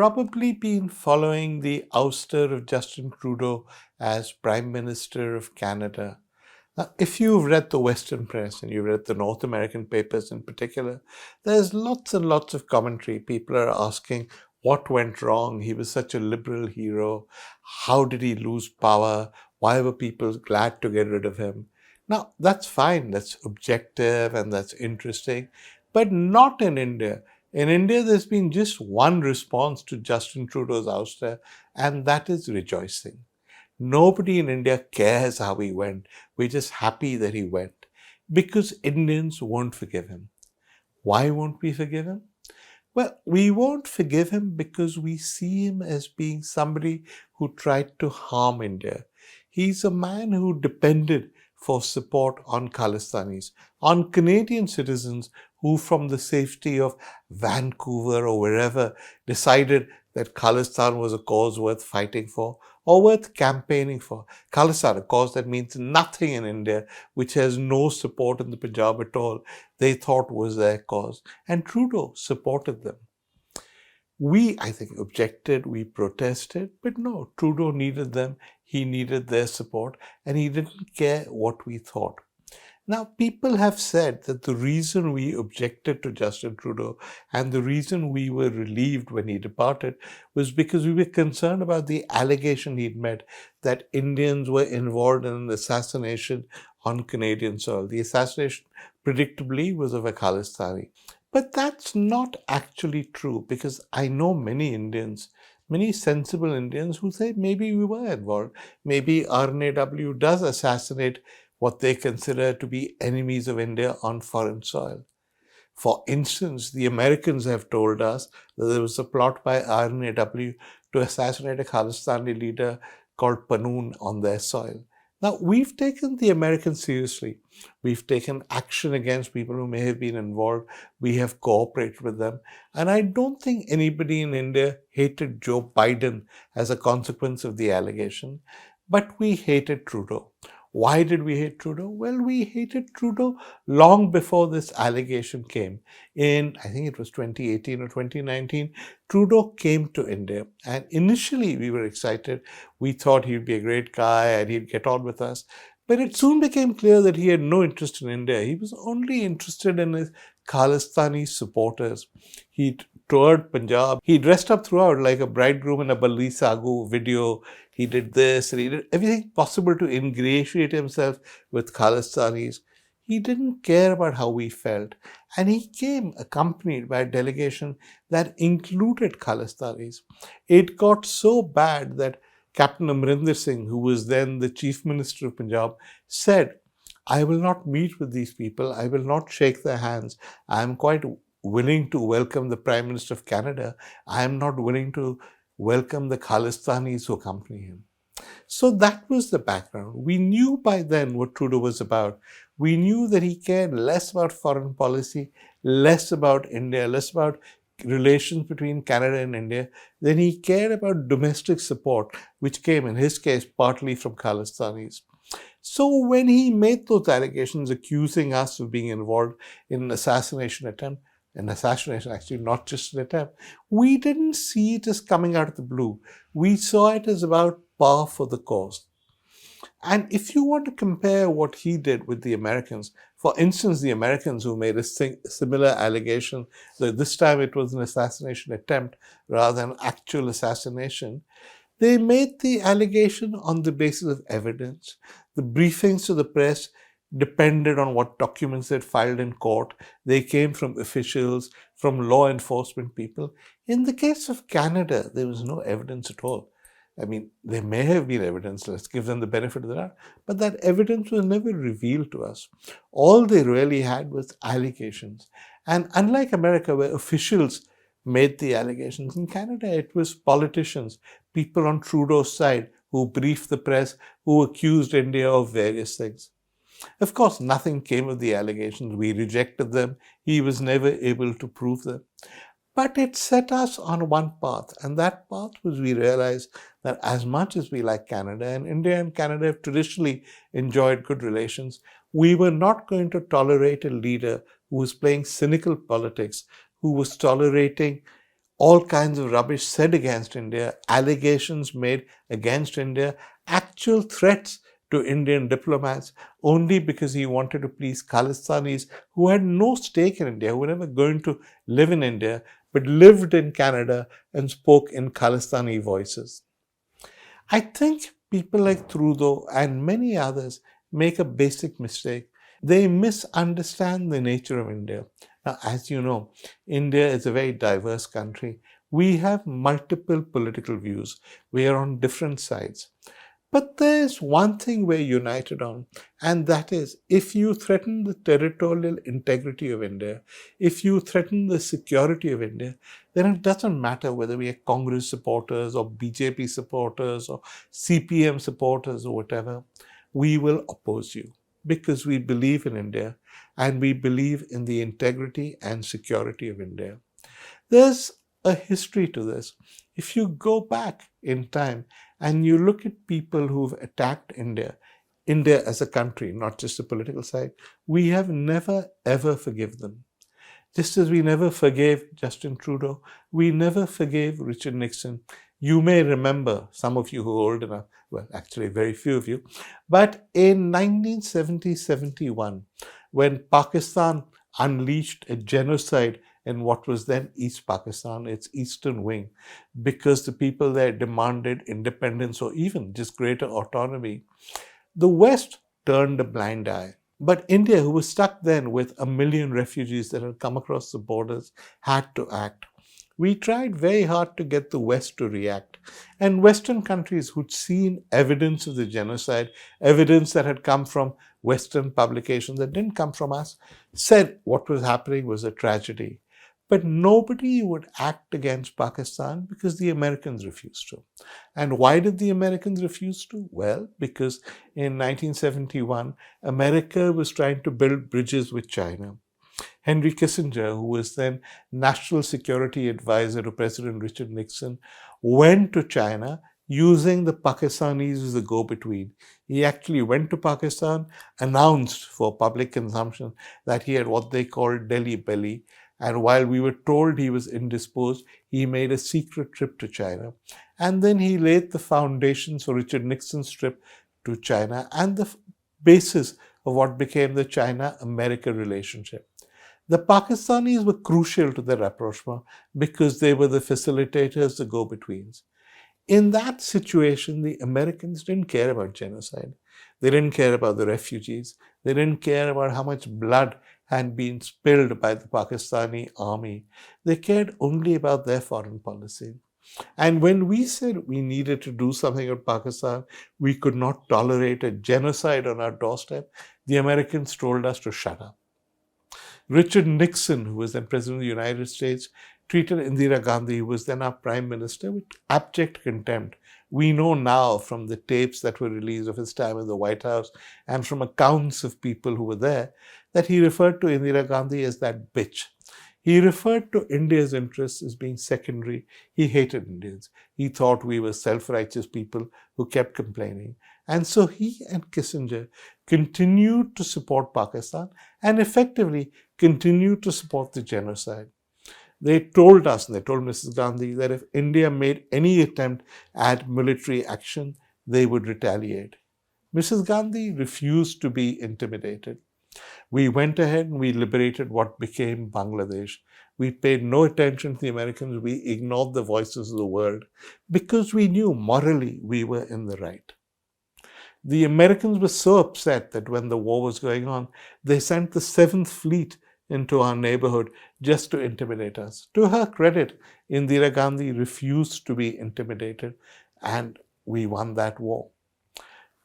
probably been following the ouster of Justin Trudeau as Prime Minister of Canada. Now, if you've read the Western press and you've read the North American papers in particular, there's lots and lots of commentary. People are asking what went wrong. He was such a liberal hero. How did he lose power? Why were people glad to get rid of him? Now, that's fine. That's objective and that's interesting, but not in India. In India, there's been just one response to Justin Trudeau's ouster, and that is rejoicing. Nobody in India cares how he went. We're just happy that he went because Indians won't forgive him. Why won't we forgive him? Well, we won't forgive him because we see him as being somebody who tried to harm India. He's a man who depended for support on Khalistanis, on Canadian citizens who, from the safety of Vancouver or wherever, decided that Khalistan was a cause worth fighting for or worth campaigning for. Khalistan, a cause that means nothing in India, which has no support in the Punjab at all, they thought was their cause. And Trudeau supported them. We, I think, objected, we protested, but no, Trudeau needed them, he needed their support, and he didn't care what we thought. Now, people have said that the reason we objected to Justin Trudeau and the reason we were relieved when he departed was because we were concerned about the allegation he'd made that Indians were involved in an assassination on Canadian soil. The assassination, predictably, was of a Khalistani. But that's not actually true, because I know many Indians, many sensible Indians who say maybe we were involved. Maybe RNAW does assassinate what they consider to be enemies of India on foreign soil. For instance, the Americans have told us that there was a plot by RNAW to assassinate a Khalistani leader called Panoon on their soil. Now, we've taken the Americans seriously. We've taken action against people who may have been involved. We have cooperated with them. And I don't think anybody in India hated Joe Biden as a consequence of the allegation, but we hated Trudeau. Why did we hate Trudeau? Well, we hated Trudeau long before this allegation came. In, I think it was 2018 or 2019, Trudeau came to India. And initially we were excited. We thought he'd be a great guy and he'd get on with us. But it soon became clear that he had no interest in India. He was only interested in his Khalistani supporters. He toured Punjab. He dressed up throughout like a bridegroom in a Balli Sagu video. He did this and he did everything possible to ingratiate himself with Khalistanis. He didn't care about how we felt. And he came accompanied by a delegation that included Khalistanis. It got so bad that Captain Amrinder Singh, who was then the Chief Minister of Punjab, said, I will not meet with these people. I will not shake their hands. I am quite willing to welcome the Prime Minister of Canada. I am not willing to welcome the Khalistanis who accompany him. So that was the background. We knew by then what Trudeau was about. We knew that he cared less about foreign policy, less about India, less about relations between Canada and India than he cared about domestic support, which came, in his case, partly from Khalistanis. So when he made those allegations accusing us of being involved in an assassination attempt, actually not just an attempt, we didn't see it as coming out of the blue. We saw it as about par for the course. And if you want to compare what he did with the Americans, for instance, the Americans who made a similar allegation, though this time it was an assassination attempt rather than actual assassination, they made the allegation on the basis of evidence. The briefings to the press depended on what documents they'd filed in court. They came from officials, from law enforcement people. In the case of Canada, there was no evidence at all. I mean, there may have been evidence, let's give them the benefit of the doubt, but that evidence was never revealed to us. All they really had was allegations. And unlike America, where officials made the allegations, in Canada, it was politicians, people on Trudeau's side who briefed the press, who accused India of various things. Of course, nothing came of the allegations. We rejected them. He was never able to prove them. But it set us on one path, and that path was we realized that as much as we like Canada, and India and Canada have traditionally enjoyed good relations, we were not going to tolerate a leader who was playing cynical politics, who was tolerating all kinds of rubbish said against India, allegations made against India, actual threats to Indian diplomats only because he wanted to please Khalistanis who had no stake in India, who were never going to live in India, but lived in Canada and spoke in Khalistani voices. I think people like Trudeau and many others make a basic mistake. They misunderstand the nature of India. Now, as you know, India is a very diverse country. We have multiple political views. We are on different sides. But there's one thing we're united on, and that is if you threaten the territorial integrity of India, if you threaten the security of India, then it doesn't matter whether we are Congress supporters or BJP supporters or CPM supporters or whatever, we will oppose you because we believe in India and we believe in the integrity and security of India. There's a history to this. If you go back in time and you look at people who've attacked India, India as a country, not just the political side, we have never ever forgiven them. Just as we never forgave Justin Trudeau, we never forgave Richard Nixon. You may remember, some of you who are old enough, well, actually very few of you, but in 1970-71, when Pakistan unleashed a genocide in what was then East Pakistan, its eastern wing, because the people there demanded independence or even just greater autonomy, the West turned a blind eye. But India, who was stuck then with 1 million refugees that had come across the borders, had to act. We tried very hard to get the West to react. And Western countries who'd seen evidence of the genocide, evidence that had come from Western publications that didn't come from us, said what was happening was a tragedy. But nobody would act against Pakistan because the Americans refused to. And why did the Americans refuse to? Well, because in 1971, America was trying to build bridges with China. Henry Kissinger, who was then National Security Advisor to President Richard Nixon, went to China using the Pakistanis as the go-between. He actually went to Pakistan, announced for public consumption that he had what they called Delhi belly, and while we were told he was indisposed, he made a secret trip to China. And then he laid the foundations for Richard Nixon's trip to China and the basis of what became the China-America relationship. The Pakistanis were crucial to the rapprochement because they were the facilitators, the go-betweens. In that situation, the Americans didn't care about genocide. They didn't care about the refugees. They didn't care about how much blood had been spilled by the Pakistani army. They cared only about their foreign policy. And when we said we needed to do something with Pakistan, we could not tolerate a genocide on our doorstep, the Americans told us to shut up. Richard Nixon, who was then President of the United States, treated Indira Gandhi, who was then our Prime Minister, with abject contempt. We know now from the tapes that were released of his time in the White House and from accounts of people who were there that he referred to Indira Gandhi as that bitch. He referred to India's interests as being secondary. He hated Indians. He thought we were self-righteous people who kept complaining. And so he and Kissinger continued to support Pakistan and effectively continued to support the genocide. They told us, and they told Mrs. Gandhi, that if India made any attempt at military action, they would retaliate. Mrs. Gandhi refused to be intimidated. We went ahead and we liberated what became Bangladesh. We paid no attention to the Americans. We ignored the voices of the world because we knew morally we were in the right. The Americans were so upset that when the war was going on, they sent the 7th Fleet into our neighborhood just to intimidate us. To her credit, Indira Gandhi refused to be intimidated, and we won that war.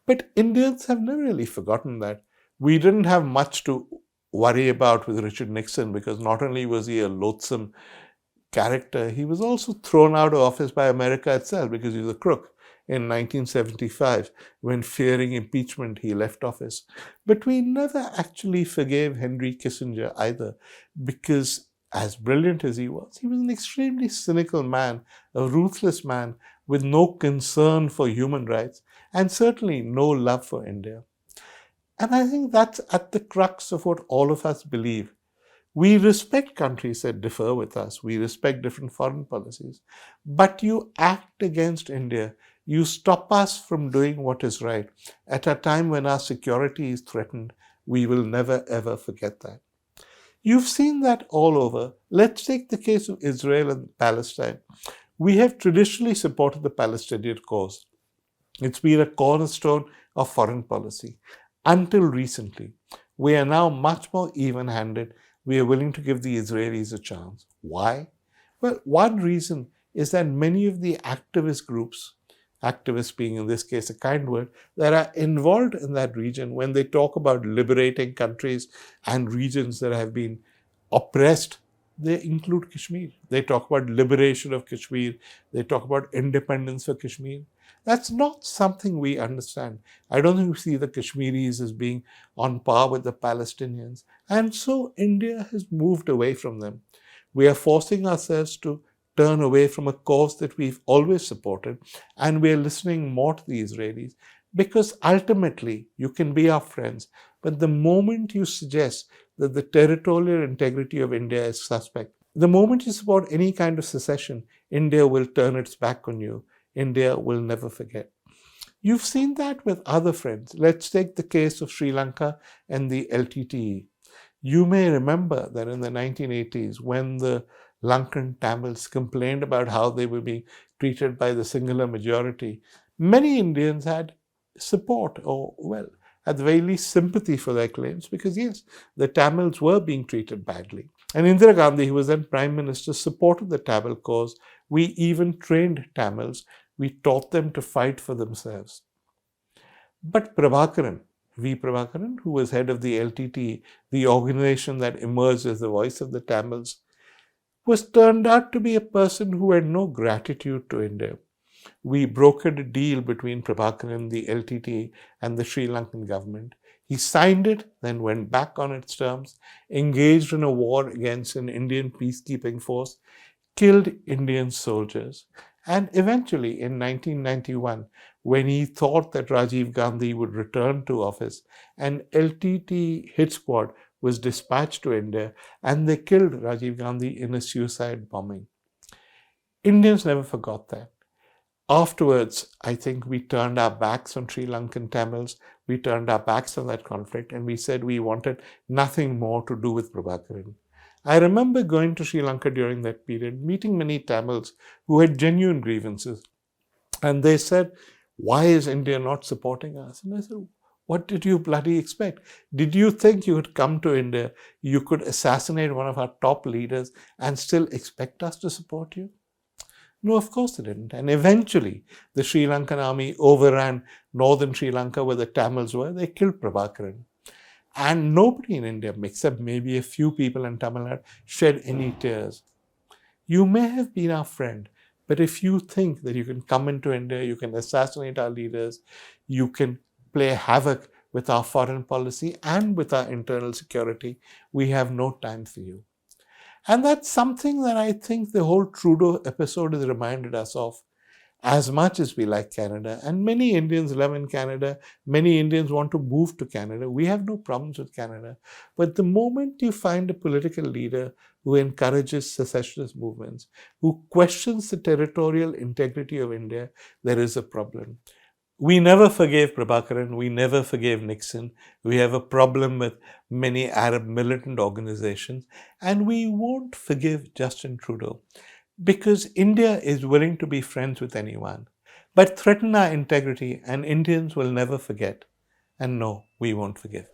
But Indians have never really forgotten that. We didn't have much to worry about with Richard Nixon because not only was he a loathsome character, he was also thrown out of office by America itself because he was a crook in 1975 when, fearing impeachment, he left office. But we never actually forgave Henry Kissinger either because, as brilliant as he was an extremely cynical man, a ruthless man with no concern for human rights and certainly no love for India. And I think that's at the crux of what all of us believe. We respect countries that differ with us. We respect different foreign policies. But you act against India. You stop us from doing what is right at a time when our security is threatened. We will never, ever forget that. You've seen that all over. Let's take the case of Israel and Palestine. We have traditionally supported the Palestinian cause. It's been a cornerstone of foreign policy. Until recently, we are now much more even-handed. We are willing to give the Israelis a chance. Why? Well, one reason is that many of the activist groups, activists being in this case a kind word, that are involved in that region, when they talk about liberating countries and regions that have been oppressed, they include Kashmir. They talk about liberation of Kashmir. They talk about independence for Kashmir. That's not something we understand. I don't think we see the Kashmiris as being on par with the Palestinians. And so India has moved away from them. We are forcing ourselves to turn away from a cause that we've always supported, and we're listening more to the Israelis, because ultimately you can be our friends, but the moment you suggest that the territorial integrity of India is suspect, the moment you support any kind of secession, India will turn its back on you. India will never forget. You've seen that with other friends. Let's take the case of Sri Lanka and the LTTE. You may remember that in the 1980s, when the Lankan Tamils complained about how they were being treated by the singular majority, many Indians had support, or, well, at the very least sympathy for their claims, because yes, the Tamils were being treated badly. And Indira Gandhi, who was then Prime Minister, supported the Tamil cause. We even trained Tamils. We taught them to fight for themselves. But Prabhakaran, V. Prabhakaran, who was head of the LTT, the organization that emerged as the voice of the Tamils, was turned out to be a person who had no gratitude to India. We brokered a deal between Prabhakaran, the LTT, and the Sri Lankan government. He signed it, then went back on its terms, engaged in a war against an Indian peacekeeping force, killed Indian soldiers, and eventually in 1991, when he thought that Rajiv Gandhi would return to office, an LTT hit squad was dispatched to India, and they killed Rajiv Gandhi in a suicide bombing. Indians never forgot that. Afterwards, I think we turned our backs on Sri Lankan Tamils, we turned our backs on that conflict, and we said we wanted nothing more to do with Prabhakaran. I remember going to Sri Lanka during that period, meeting many Tamils who had genuine grievances. And they said, why is India not supporting us? And I said, what did you bloody expect? Did you think you would come to India, you could assassinate one of our top leaders and still expect us to support you? No, of course they didn't. And eventually, the Sri Lankan army overran northern Sri Lanka where the Tamils were. They killed Prabhakaran. And nobody in India, except maybe a few people in Tamil Nadu, shed any tears. You may have been our friend, but if you think that you can come into India, you can assassinate our leaders, you can play havoc with our foreign policy and with our internal security, we have no time for you. And that's something that I think the whole Trudeau episode has reminded us of. As much as we like Canada, and many Indians live in Canada, many Indians want to move to Canada. We have no problems with Canada. But the moment you find a political leader who encourages secessionist movements, who questions the territorial integrity of India, there is a problem. We never forgave Prabhakaran. We never forgave Nixon. We have a problem with many Arab militant organizations. And we won't forgive Justin Trudeau, because India is willing to be friends with anyone, but threaten our integrity, and Indians will never forget. And no, we won't forgive.